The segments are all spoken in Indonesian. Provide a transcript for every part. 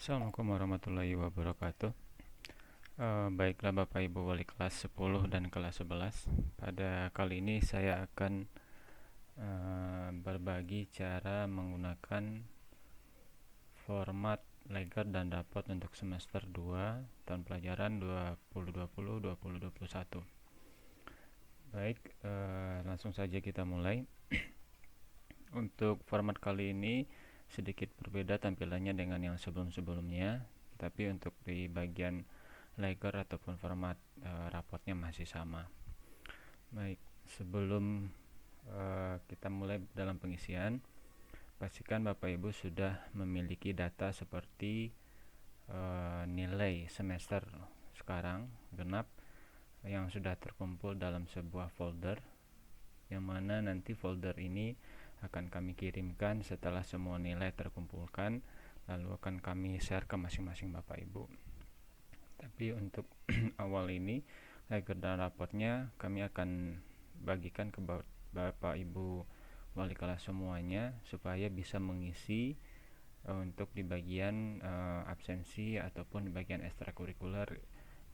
Assalamualaikum warahmatullahi wabarakatuh. Baiklah Bapak Ibu wali kelas 10 dan kelas 11. Pada kali ini saya akan berbagi cara menggunakan format Legger dan rapot untuk semester 2 tahun pelajaran 2020-2021. Baik, langsung saja kita mulai. Untuk format kali ini sedikit berbeda tampilannya dengan yang sebelum-sebelumnya, tapi untuk di bagian Legger ataupun format rapotnya masih sama. Baik, sebelum kita mulai dalam pengisian, pastikan Bapak Ibu sudah memiliki data seperti nilai semester sekarang genap yang sudah terkumpul dalam sebuah folder, yang mana nanti folder ini akan kami kirimkan setelah semua nilai terkumpulkan, lalu akan kami share ke masing-masing Bapak Ibu. Tapi untuk awal ini Legger dan rapotnya kami akan bagikan ke Bapak Ibu wali kelas semuanya supaya bisa mengisi untuk di bagian absensi ataupun di bagian ekstrakurikuler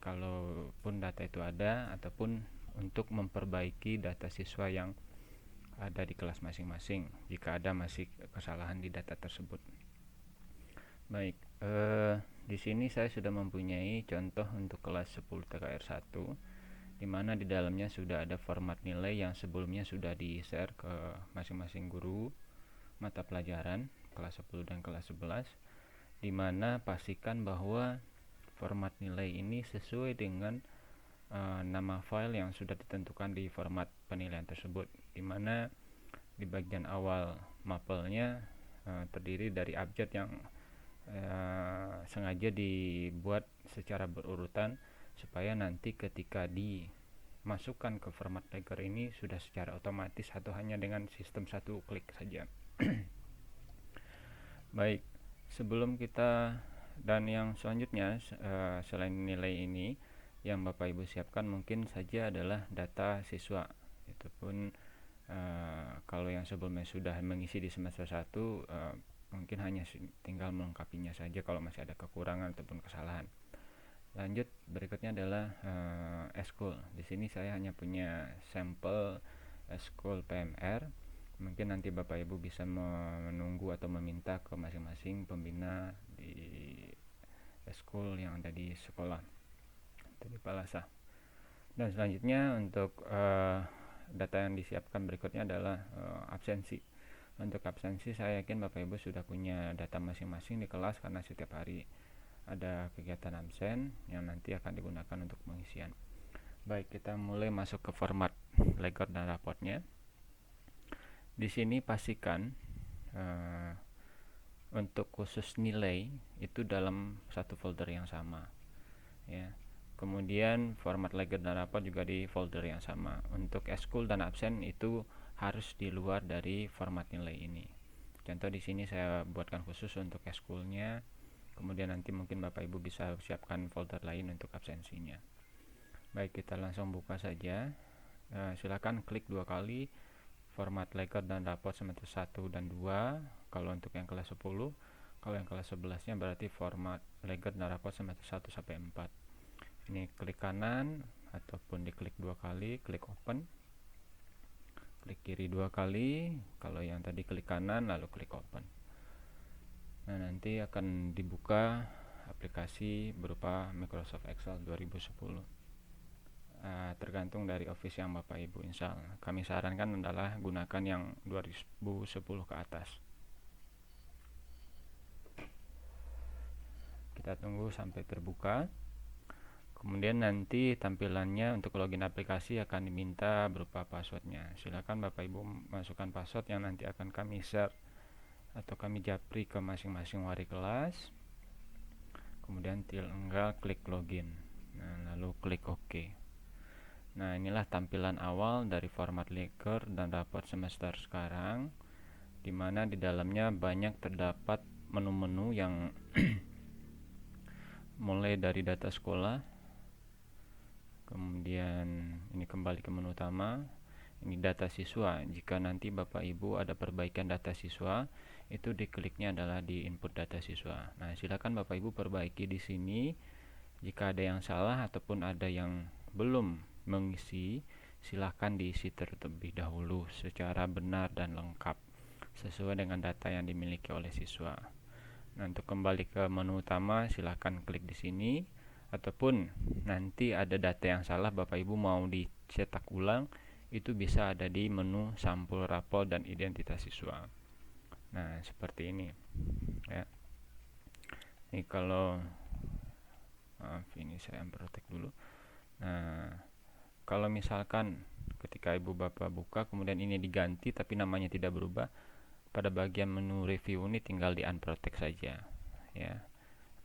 kalaupun data itu ada, ataupun untuk memperbaiki data siswa yang ada di kelas masing-masing jika ada masih kesalahan di data tersebut. Baik, di sini saya sudah mempunyai contoh untuk kelas 10 TKR 1, di mana di dalamnya sudah ada format nilai yang sebelumnya sudah di-share ke masing-masing guru mata pelajaran kelas 10 dan kelas 11, di mana pastikan bahwa format nilai ini sesuai dengan nama file yang sudah ditentukan di format penilaian tersebut, di mana di bagian awal mapelnya terdiri dari abjad yang sengaja dibuat secara berurutan supaya nanti ketika dimasukkan ke format Legger ini sudah secara otomatis atau hanya dengan sistem satu klik saja. Baik, sebelum kita dan yang selanjutnya selain nilai ini yang Bapak Ibu siapkan mungkin saja adalah data siswa. Itu pun kalau yang sebelumnya sudah mengisi di semester 1 mungkin hanya tinggal melengkapinya saja kalau masih ada kekurangan ataupun kesalahan. Lanjut, berikutnya adalah eskul. Di sini saya hanya punya sampel eskul PMR. Mungkin nanti Bapak Ibu bisa menunggu atau meminta ke masing-masing pembina di eskul yang ada di sekolah atau di Palasa. Dan selanjutnya untuk data yang disiapkan berikutnya adalah absensi. Untuk absensi saya yakin Bapak Ibu sudah punya data masing-masing di kelas karena setiap hari ada kegiatan absen yang nanti akan digunakan untuk pengisian. Baik, kita mulai masuk ke format Legger dan rapotnya. Di sini pastikan untuk khusus nilai itu dalam satu folder yang sama, ya. Kemudian format Legger dan rapot juga di folder yang sama. Untuk eskul dan absen itu harus di luar dari format nilai ini. Contoh di sini saya buatkan khusus untuk eskulnya. Kemudian nanti mungkin Bapak Ibu bisa siapkan folder lain untuk absensinya. Baik, kita langsung buka saja. Silakan klik 2 kali format Legger dan rapot semester 1 dan 2 kalau untuk yang kelas 10. Kalau yang kelas 11-nya berarti format Legger dan rapot semester 1 sampai 4. Ini klik kanan ataupun diklik 2 kali, klik open. Klik kiri 2 kali, kalau yang tadi klik kanan lalu klik open. Nah, nanti akan dibuka aplikasi berupa Microsoft Excel 2010. Tergantung dari office yang Bapak Ibu install. Kami sarankan adalah gunakan yang 2010 ke atas. Kita tunggu sampai terbuka. Kemudian nanti tampilannya untuk login aplikasi akan diminta berupa passwordnya. Silakan Bapak Ibu masukkan password yang nanti akan kami share atau kami japri ke masing-masing wali kelas. Kemudian tinggal klik login. Nah, lalu klik OK. Nah, inilah tampilan awal dari format Legger dan rapot semester sekarang, di mana di dalamnya banyak terdapat menu-menu yang mulai dari data sekolah. Kemudian ini kembali ke menu utama. Ini data siswa. Jika nanti Bapak Ibu ada perbaikan data siswa, itu dikliknya adalah di input data siswa. Nah, silakan Bapak Ibu perbaiki di sini jika ada yang salah ataupun ada yang belum mengisi, silahkan diisi terlebih dahulu secara benar dan lengkap sesuai dengan data yang dimiliki oleh siswa. Nah, untuk kembali ke menu utama, silahkan klik di sini, ataupun nanti ada data yang salah Bapak Ibu mau dicetak ulang, itu bisa ada di menu sampul rapor dan identitas siswa. Nah, seperti ini ya. Ini kalau maaf, ini saya protek dulu. Nah, kalau misalkan ketika Ibu Bapak buka kemudian ini diganti tapi namanya tidak berubah, pada bagian menu review ini tinggal di unprotect saja ya.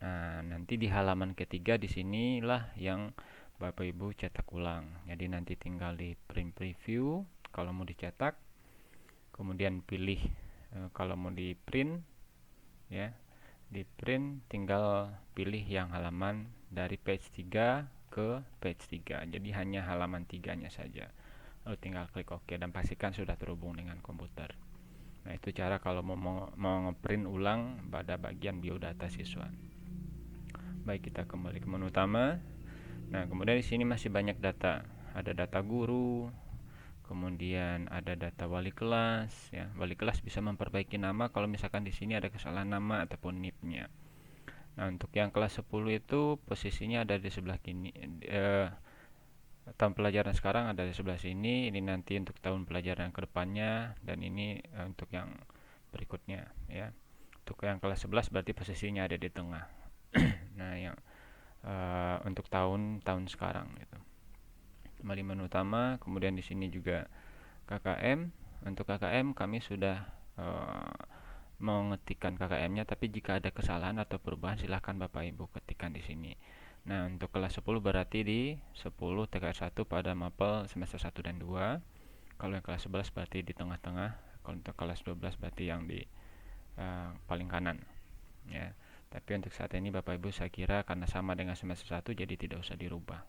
Nah, nanti di halaman ketiga di sinilah yang Bapak Ibu cetak ulang. Jadi nanti tinggal di print preview kalau mau dicetak, kemudian pilih kalau mau di print ya. Di print tinggal pilih yang halaman dari page 3 ke page 3. Jadi hanya halaman 3-nya saja. Lalu tinggal klik OK dan pastikan sudah terhubung dengan komputer. Nah, itu cara kalau mau ngeprint ulang pada bagian biodata siswa. Baik, kita kembali ke menu utama. Nah, kemudian di sini masih banyak data. Ada data guru, kemudian ada data wali kelas ya. Wali kelas bisa memperbaiki nama kalau misalkan di sini ada kesalahan nama ataupun NIP-nya. Nah, untuk yang kelas 10 itu posisinya ada di sebelah kiri. Tahun pelajaran sekarang ada di sebelah sini, ini nanti untuk tahun pelajaran kedepannya, dan ini untuk yang berikutnya ya. Untuk yang kelas 11 berarti posisinya ada di tengah. Nah, yang untuk tahun sekarang gitu. Kembali menu utama, kemudian di sini juga KKM. Untuk KKM kami sudah mengetikkan KKM-nya, tapi jika ada kesalahan atau perubahan silahkan Bapak Ibu ketikkan di sini. Nah, untuk kelas 10 berarti di 10 TKR 1 pada mapel semester 1 dan 2. Kalau yang kelas 11 berarti di tengah-tengah. Kalau untuk kelas 12 berarti yang di paling kanan ya. Tapi untuk saat ini Bapak Ibu saya kira karena sama dengan semester 1 jadi tidak usah dirubah.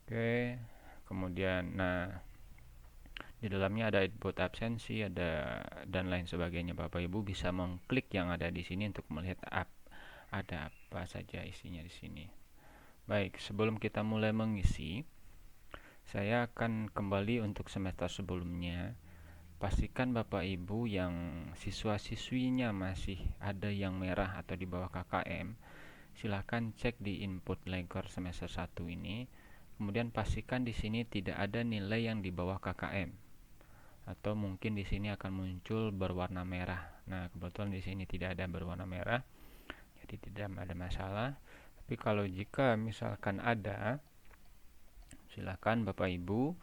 Oke, kemudian nah di dalamnya ada input absensi, ada dan lain sebagainya. Bapak Ibu bisa mengklik yang ada di sini untuk melihat ada apa saja isinya di sini. Baik, sebelum kita mulai mengisi, saya akan kembali untuk semester sebelumnya. Pastikan Bapak Ibu yang siswa-siswinya masih ada yang merah atau di bawah KKM, silahkan cek di input legor semester 1 ini. Kemudian pastikan di sini tidak ada nilai yang di bawah KKM, atau mungkin di sini akan muncul berwarna merah. Nah, kebetulan di sini tidak ada berwarna merah, jadi tidak ada masalah. Tapi kalau jika misalkan ada, silakan Bapak Ibu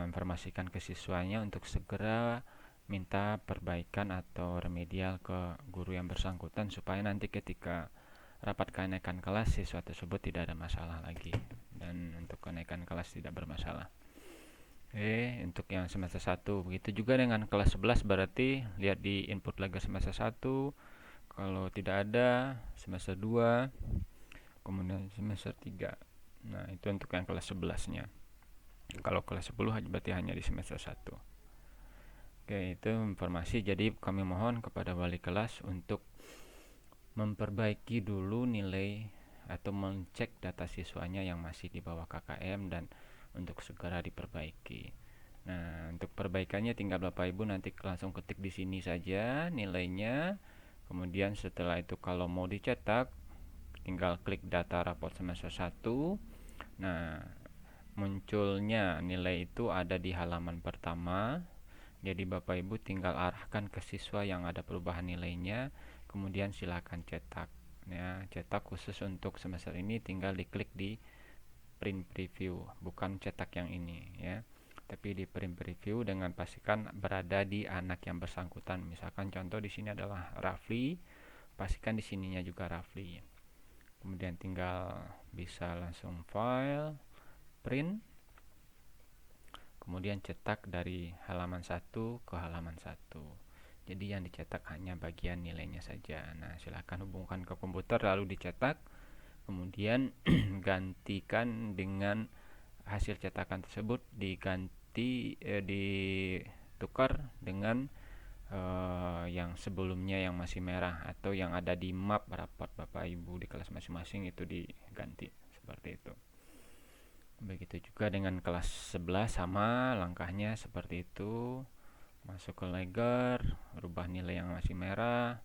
informasikan ke siswanya untuk segera minta perbaikan atau remedial ke guru yang bersangkutan supaya nanti ketika rapat kenaikan kelas siswa tersebut tidak ada masalah lagi, dan untuk kenaikan kelas tidak bermasalah. Untuk yang semester 1 begitu juga dengan kelas 11, berarti lihat di input legor semester 1. Kalau tidak ada semester 2, kemudian semester 3. Nah, itu untuk yang kelas 11 nya. Kalau kelas 10 berarti hanya di semester 1. Oke, itu informasi. Jadi kami mohon kepada wali kelas untuk memperbaiki dulu nilai atau mengecek data siswanya yang masih di bawah KKM dan untuk segera diperbaiki. Nah, untuk perbaikannya tinggal Bapak Ibu nanti langsung ketik di sini saja nilainya. Kemudian setelah itu kalau mau dicetak tinggal klik data raport semester 1. Nah, munculnya nilai itu ada di halaman pertama. Jadi Bapak Ibu tinggal arahkan ke siswa yang ada perubahan nilainya, kemudian silakan cetak ya. Cetak khusus untuk semester ini tinggal diklik di print preview, bukan cetak yang ini ya, tapi di print preview dengan pastikan berada di anak yang bersangkutan. Misalkan contoh di sini adalah Rafli, pastikan di sininya juga Rafli. Kemudian tinggal bisa langsung file, print, kemudian cetak dari halaman 1 ke halaman 1. Jadi yang dicetak hanya bagian nilainya saja. Nah, silakan hubungkan ke komputer lalu dicetak. Kemudian gantikan dengan hasil cetakan tersebut ditukar dengan yang sebelumnya yang masih merah, atau yang ada di map rapat Bapak Ibu di kelas masing-masing itu diganti seperti itu. Begitu juga dengan kelas 11, sama langkahnya seperti itu. Masuk ke Legger, rubah nilai yang masih merah,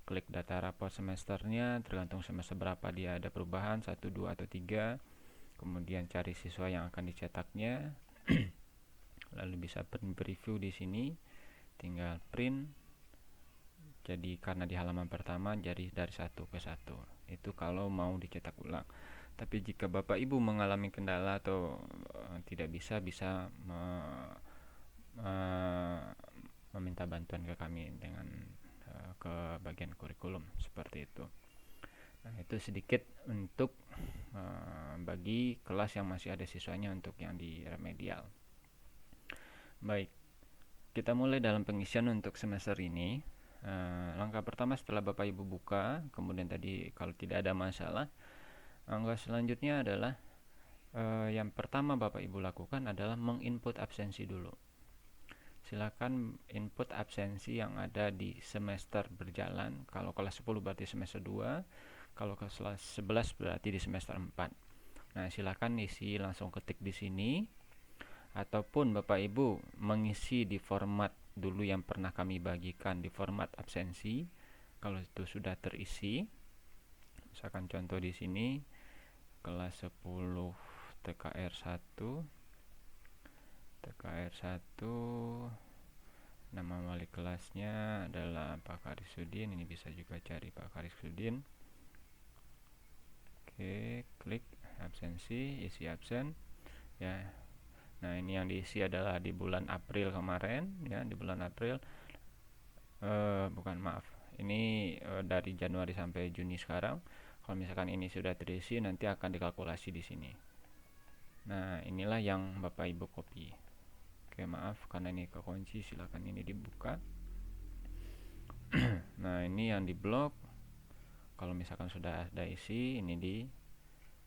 klik data raport semesternya, tergantung semester berapa dia ada perubahan, 1, 2, atau 3. Kemudian cari siswa yang akan dicetaknya. Lalu bisa print preview di sini, tinggal print. Jadi karena di halaman pertama jadi dari 1 ke 1. Itu kalau mau dicetak ulang. Tapi jika Bapak Ibu mengalami kendala atau tidak bisa meminta bantuan ke kami dengan ke bagian kurikulum seperti itu. Nah, itu sedikit untuk bagi kelas yang masih ada siswanya untuk yang di remedial. Baik, kita mulai dalam pengisian untuk semester ini. Langkah pertama setelah Bapak Ibu buka, kemudian tadi kalau tidak ada masalah, langkah selanjutnya adalah yang pertama Bapak Ibu lakukan adalah menginput absensi dulu. Silakan input absensi yang ada di semester berjalan. Kalau kelas 10 berarti semester 2, kalau kelas 11 berarti di semester 4. Nah, silakan isi, langsung ketik di sini, ataupun Bapak Ibu mengisi di format dulu yang pernah kami bagikan di format absensi. Kalau itu sudah terisi, misalkan contoh di sini kelas 10 TKR 1, nama wali kelasnya adalah Pak Karisudin. Ini bisa juga cari Pak Karisudin. Oke, klik absensi, isi absen ya. Nah, ini yang diisi adalah di bulan April kemarin ya, di bulan April. Ini dari Januari sampai Juni sekarang. Kalau misalkan ini sudah terisi, nanti akan dikalkulasi di sini. Nah, inilah yang Bapak Ibu copy. Oke, maaf karena ini kekunci, silakan ini dibuka. Nah, ini yang di blok. Kalau misalkan sudah ada isi, ini di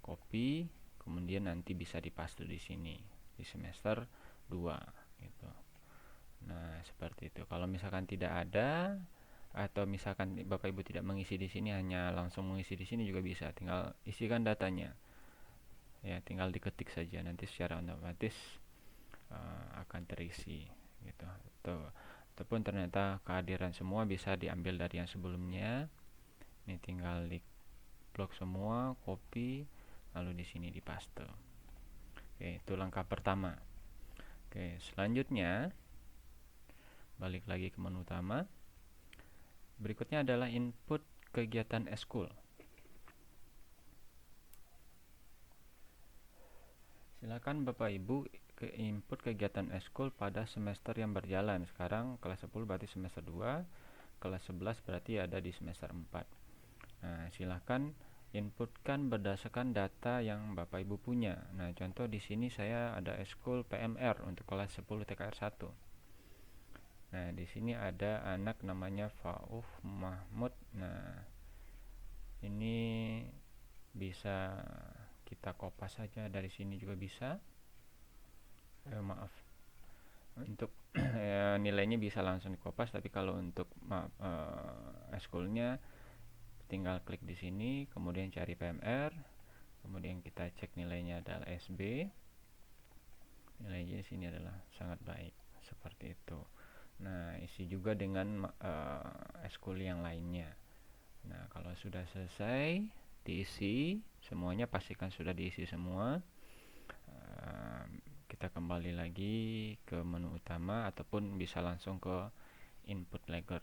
copy, kemudian nanti bisa dipaste di sini di semester 2 gitu. Nah, seperti itu. Kalau misalkan tidak ada, atau misalkan Bapak Ibu tidak mengisi di sini, hanya langsung mengisi di sini juga bisa. Tinggal isikan datanya. Ya, tinggal diketik saja, nanti secara otomatis akan terisi gitu. Ataupun ternyata kehadiran semua bisa diambil dari yang sebelumnya. Ini tinggal di blok semua, copy, lalu di sini dipaste. Oke, itu langkah pertama. Oke, selanjutnya balik lagi ke menu utama. Berikutnya adalah input kegiatan eskul. Silakan Bapak Ibu input kegiatan eskul pada semester yang berjalan. Sekarang kelas 10 berarti semester 2, kelas 11 berarti ada di semester 4. Nah, silakan inputkan berdasarkan data yang Bapak Ibu punya. Nah, contoh di sini saya ada eskul PMR untuk kelas 10 TKR 1. Nah, di sini ada anak namanya Fauf Mahmud. Nah, ini bisa kita kopas saja dari sini juga bisa. Maaf. Untuk nilainya bisa langsung dikopas, tapi kalau untuk eskulnya tinggal klik di sini, kemudian cari PMR, kemudian kita cek nilainya adalah SB. Nilainya di sini adalah sangat baik, seperti itu. Nah, isi juga dengan eskul yang lainnya. Nah, kalau sudah selesai diisi semuanya, pastikan sudah diisi semua. Kita kembali lagi ke menu utama, ataupun bisa langsung ke input Legger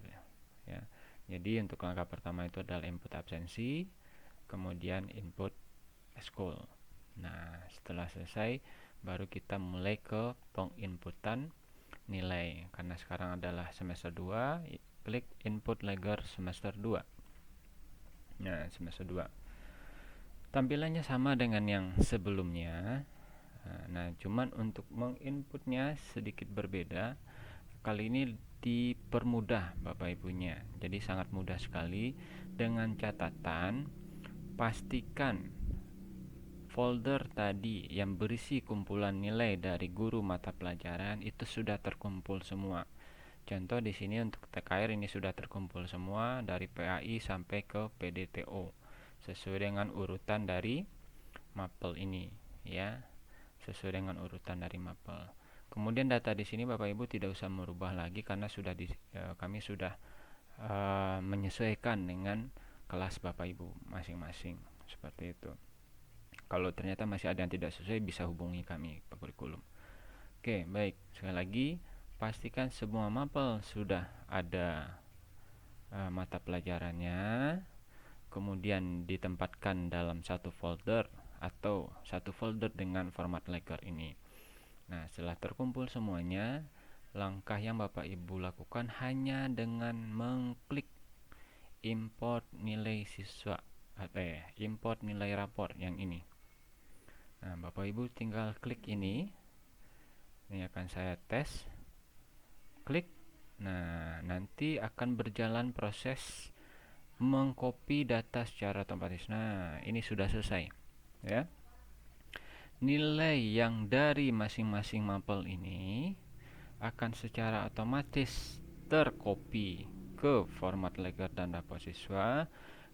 ya. Jadi untuk langkah pertama itu adalah input absensi, kemudian input eskul. Nah, setelah selesai baru kita mulai ke penginputan nilai. Karena sekarang adalah semester 2, klik input Legger semester 2. Nah, semester 2 tampilannya sama dengan yang sebelumnya. Nah, cuman untuk menginputnya sedikit berbeda. Kali ini dipermudah Bapak Ibunya. Jadi sangat mudah sekali, dengan catatan pastikan folder tadi yang berisi kumpulan nilai dari guru mata pelajaran itu sudah terkumpul semua. Contoh di sini untuk TKR ini sudah terkumpul semua dari PAI sampai ke PDTO sesuai dengan urutan dari mapel ini ya, sesuai dengan urutan dari mapel. Kemudian data di sini Bapak Ibu tidak usah merubah lagi karena kami sudah menyesuaikan dengan kelas Bapak Ibu masing-masing seperti itu. Kalau ternyata masih ada yang tidak sesuai bisa hubungi kami Pak Kurikulum. Oke, baik. Sekali lagi pastikan semua mapel sudah ada mata pelajarannya, kemudian ditempatkan dalam satu folder atau satu folder dengan format Laker ini. Nah, setelah terkumpul semuanya, langkah yang Bapak Ibu lakukan hanya dengan mengklik import nilai siswa import nilai rapor yang ini. Nah, Bapak Ibu tinggal klik ini. Ini akan saya tes. Klik. Nah, nanti akan berjalan proses mengcopy data secara otomatis. Nah, ini sudah selesai. Ya. Nilai yang dari masing-masing mapel ini akan secara otomatis tercopy ke format ledger dan rapor siswa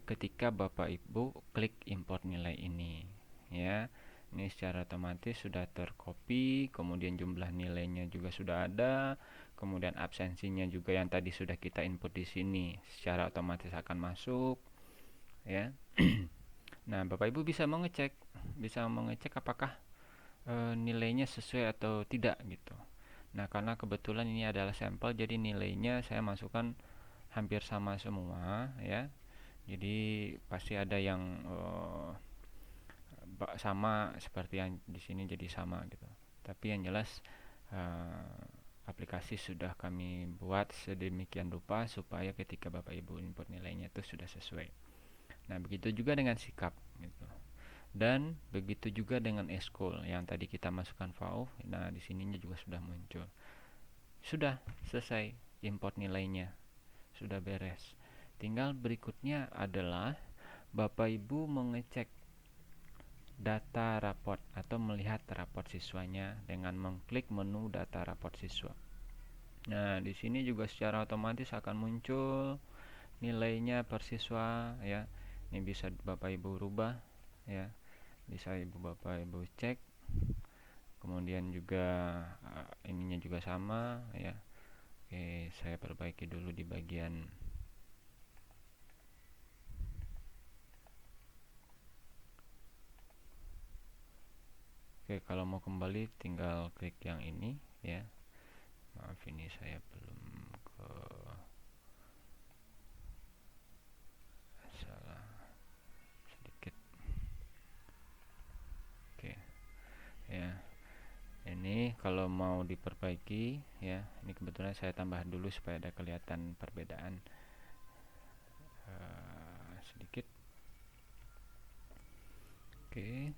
ketika Bapak Ibu klik import nilai ini ya. Ini secara otomatis sudah tercopy, kemudian jumlah nilainya juga sudah ada, kemudian absensinya juga yang tadi sudah kita input di sini secara otomatis akan masuk ya. Nah, Bapak Ibu bisa mengecek apakah nilainya sesuai atau tidak gitu. Nah, karena kebetulan ini adalah sampel, jadi nilainya saya masukkan hampir sama semua ya. Jadi pasti ada yang sama seperti yang di sini, jadi sama gitu. Tapi yang jelas aplikasi sudah kami buat sedemikian rupa supaya ketika Bapak Ibu input nilainya itu sudah sesuai. Nah, begitu juga dengan sikap gitu. Dan begitu juga dengan eskul yang tadi kita masukkan VAUF. Nah, di sininya juga sudah muncul. Sudah selesai import nilainya. Sudah beres. Tinggal berikutnya adalah Bapak Ibu mengecek data raport atau melihat raport siswanya dengan mengklik menu data raport siswa. Nah, di sini juga secara otomatis akan muncul nilainya per siswa ya. Ini bisa Bapak Ibu rubah ya. Bisa Bapak Ibu cek. Kemudian juga ininya juga sama ya. Oke, saya perbaiki dulu di bagian Oke, kalau mau kembali tinggal klik yang ini ya. Maaf, ini saya belum ke salah sedikit. Oke ya, ini kalau mau diperbaiki ya, ini kebetulan saya tambah dulu supaya ada kelihatan perbedaan sedikit. Oke,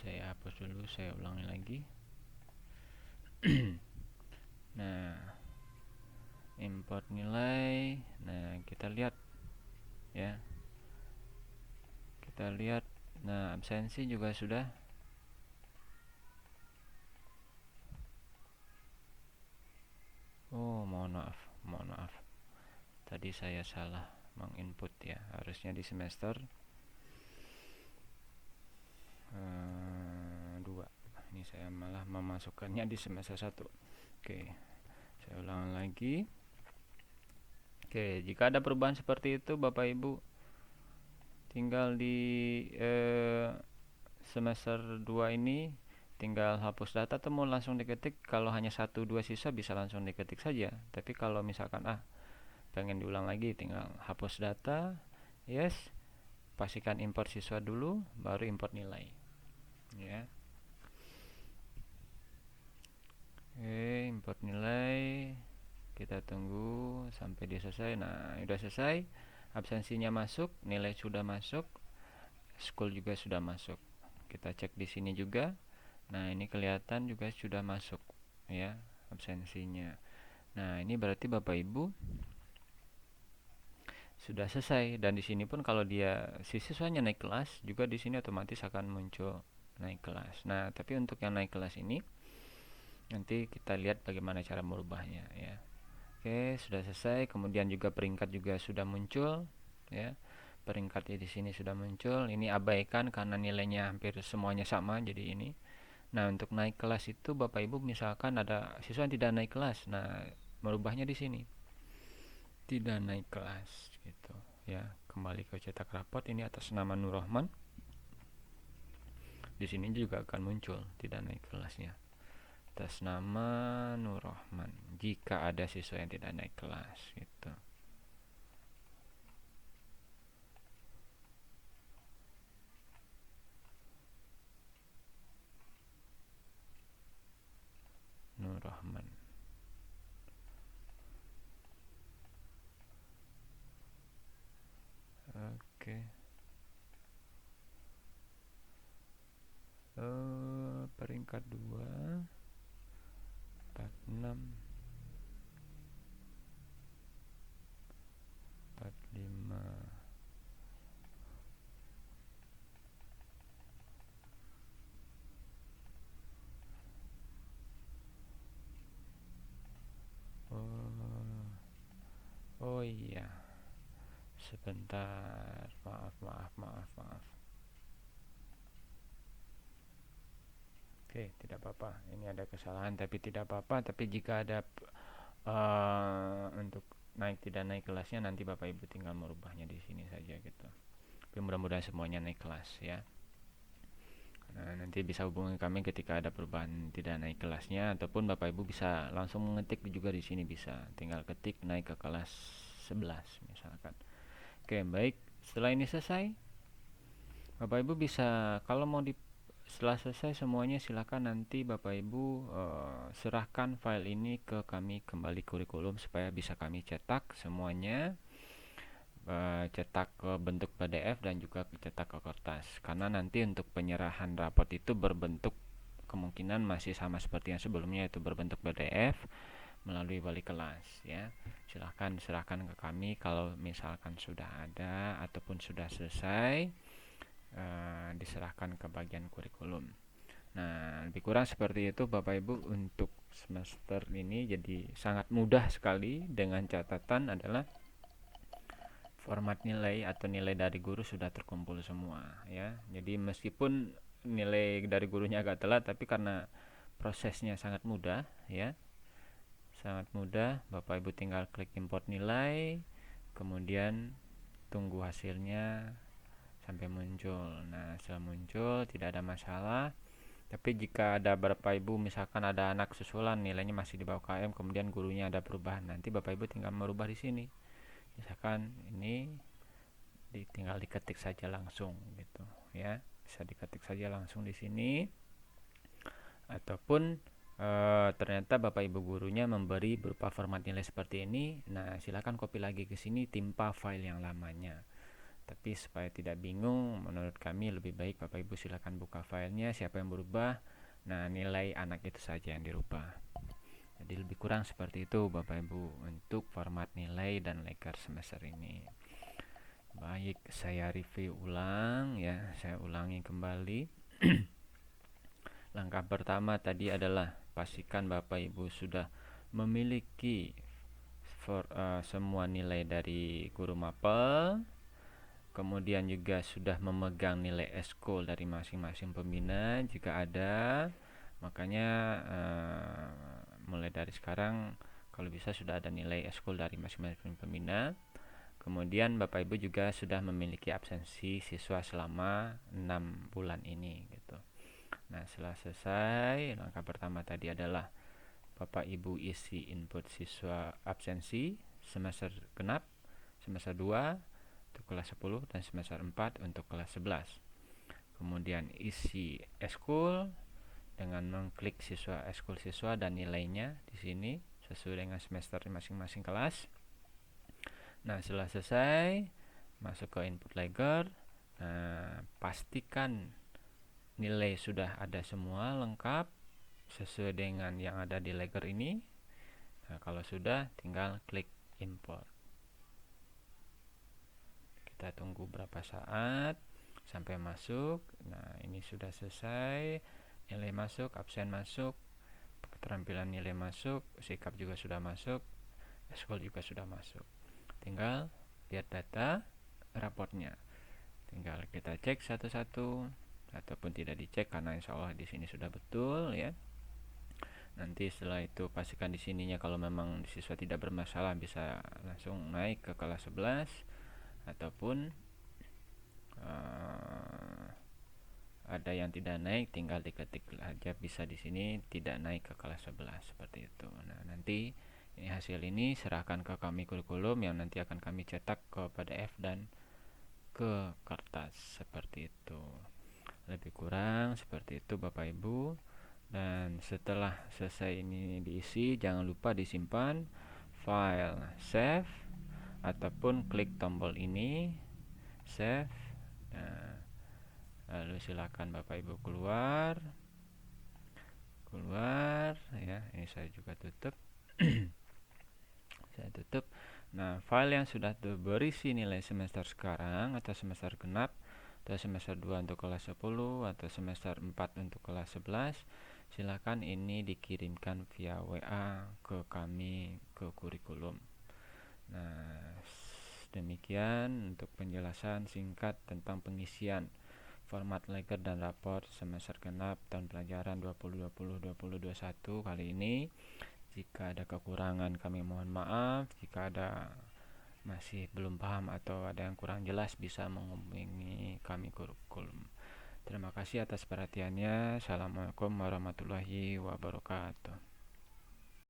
saya hapus dulu, saya ulangi lagi. Nah, import nilai. Nah, kita lihat ya. Kita lihat. Nah, absensi juga sudah. Oh, mohon maaf. Tadi saya salah menginput ya. Harusnya di semester 2. Ini saya malah memasukkannya di semester 1. Oke, saya ulang lagi. Oke, jika ada perubahan seperti itu Bapak Ibu tinggal di semester 2 ini tinggal hapus data atau mau langsung diketik. Kalau hanya 1-2 siswa bisa langsung diketik saja. Tapi kalau misalkan pengen diulang lagi, tinggal hapus data, yes, pastikan import siswa dulu, baru import nilai ya. Oke, import nilai, kita tunggu sampai dia selesai. Nah, sudah selesai, absensinya masuk, nilai sudah masuk, school juga sudah masuk. Kita cek di sini juga. Nah, ini kelihatan juga sudah masuk ya absensinya. Nah, ini berarti Bapak Ibu sudah selesai. Dan di sini pun kalau si siswanya naik kelas juga di sini otomatis akan muncul naik kelas. Nah, tapi untuk yang naik kelas ini Nanti kita lihat bagaimana cara merubahnya ya. Oke, sudah selesai. Kemudian juga peringkat juga sudah muncul ya. Peringkatnya di sini sudah muncul. Ini abaikan karena nilainya hampir semuanya sama, jadi ini. Nah, untuk naik kelas itu Bapak Ibu misalkan ada siswa yang tidak naik kelas. Nah, merubahnya di sini. Tidak naik kelas gitu ya. Kembali ke cetak rapot, ini atas nama Nur Rahman. Di sini juga akan muncul tidak naik kelasnya atas nama Nur Rahman jika ada siswa yang tidak naik kelas gitu. Nur Rahman. Oke. Peringkat 2 46 45. Oh iya, sebentar, maaf. Oke, tidak apa-apa. Ini ada kesalahan, tapi tidak apa-apa. Tapi jika ada untuk naik tidak naik kelasnya, nanti Bapak Ibu tinggal merubahnya di sini saja gitu. Tapi mudah-mudahan semuanya naik kelas ya. Nah, nanti bisa hubungi kami ketika ada perubahan tidak naik kelasnya, ataupun Bapak Ibu bisa langsung mengetik juga di sini bisa. Tinggal ketik naik ke kelas 11 misalkan. Oke, baik. Setelah ini selesai, Bapak Ibu bisa kalau mau setelah selesai semuanya silakan nanti Bapak Ibu serahkan file ini ke kami kembali kurikulum supaya bisa kami cetak semuanya, cetak ke bentuk PDF dan juga cetak ke kertas. Karena nanti untuk penyerahan rapot itu berbentuk kemungkinan masih sama seperti yang sebelumnya, yaitu berbentuk PDF melalui wali kelas ya. Silahkan serahkan ke kami kalau misalkan sudah ada ataupun sudah selesai, diserahkan ke bagian kurikulum. Nah, lebih kurang seperti itu Bapak Ibu untuk semester ini. Jadi sangat mudah sekali, dengan catatan adalah format nilai atau nilai dari guru sudah terkumpul semua ya. Jadi meskipun nilai dari gurunya agak telat, tapi karena prosesnya sangat mudah ya. Sangat mudah, Bapak Ibu tinggal klik import nilai, kemudian tunggu hasilnya sampai muncul. Nah, setelah muncul tidak ada masalah. Tapi jika ada Bapak Ibu misalkan ada anak susulan nilainya masih di bawah KM, kemudian gurunya ada perubahan, nanti Bapak Ibu tinggal merubah di sini. Misalkan ini tinggal diketik saja langsung gitu ya. Bisa diketik saja langsung di sini. Ataupun ternyata Bapak Ibu gurunya memberi berupa format nilai seperti ini. Nah, silakan copy lagi ke sini, timpa file yang lamanya. Tapi supaya tidak bingung, menurut kami lebih baik Bapak Ibu silakan buka filenya, siapa yang berubah, nah nilai anak itu saja yang dirubah. Jadi lebih kurang seperti itu Bapak Ibu untuk format nilai dan leker semester ini. Baik, saya review ulang ya, saya ulangi kembali. Langkah pertama tadi adalah pastikan Bapak Ibu sudah memiliki semua nilai dari guru mapel. Kemudian juga sudah memegang nilai eskul dari masing-masing pembina jika ada. Makanya mulai dari sekarang kalau bisa sudah ada nilai eskul dari masing-masing pembina. Kemudian Bapak Ibu juga sudah memiliki absensi siswa selama 6 bulan ini gitu. Nah, setelah selesai, langkah pertama tadi adalah Bapak Ibu isi input siswa absensi semester genap, semester 2 untuk kelas 10 dan semester 4 untuk kelas 11. Kemudian isi eskul dengan mengklik siswa eskul siswa dan nilainya di sini sesuai dengan semester masing-masing kelas. Nah, setelah selesai masuk ke input leger. Nah, pastikan nilai sudah ada semua lengkap sesuai dengan yang ada di leger ini. Nah, kalau sudah tinggal klik import. Kita tunggu berapa saat sampai masuk. Nah, ini sudah selesai, nilai masuk, absen masuk. keterampilan nilai masuk, sikap juga sudah masuk, eskul juga sudah masuk. Tinggal lihat data raportnya. Tinggal kita cek satu-satu ataupun tidak dicek karena insya Allah di sini sudah betul ya. Nanti setelah itu pastikan di sininya kalau memang siswa tidak bermasalah bisa langsung naik ke kelas 11 ataupun ada yang tidak naik tinggal diketik aja bisa di sini tidak naik ke kelas 11 seperti itu. Nah, nanti ini hasil ini serahkan ke kami kurikulum yang nanti akan kami cetak ke PDF dan ke kertas seperti itu. Lebih kurang seperti itu Bapak Ibu. Dan setelah selesai ini diisi, jangan lupa disimpan file save ataupun klik tombol ini save. Nah, lalu silakan Bapak Ibu keluar ya. Ini saya juga tutup. Saya tutup. Nah, file yang sudah berisi nilai semester sekarang atau semester genap atau semester 2 untuk kelas 10 atau semester 4 untuk kelas 11, silakan ini dikirimkan via WA ke kami ke kurikulum. Nah, demikian untuk penjelasan singkat tentang pengisian format leker dan raport semester genap tahun pelajaran 2020-2021 kali ini. Jika ada kekurangan kami mohon maaf. Jika ada masih belum paham atau ada yang kurang jelas bisa menghubungi kami kurikulum. Terima kasih atas perhatiannya. Assalamualaikum warahmatullahi wabarakatuh.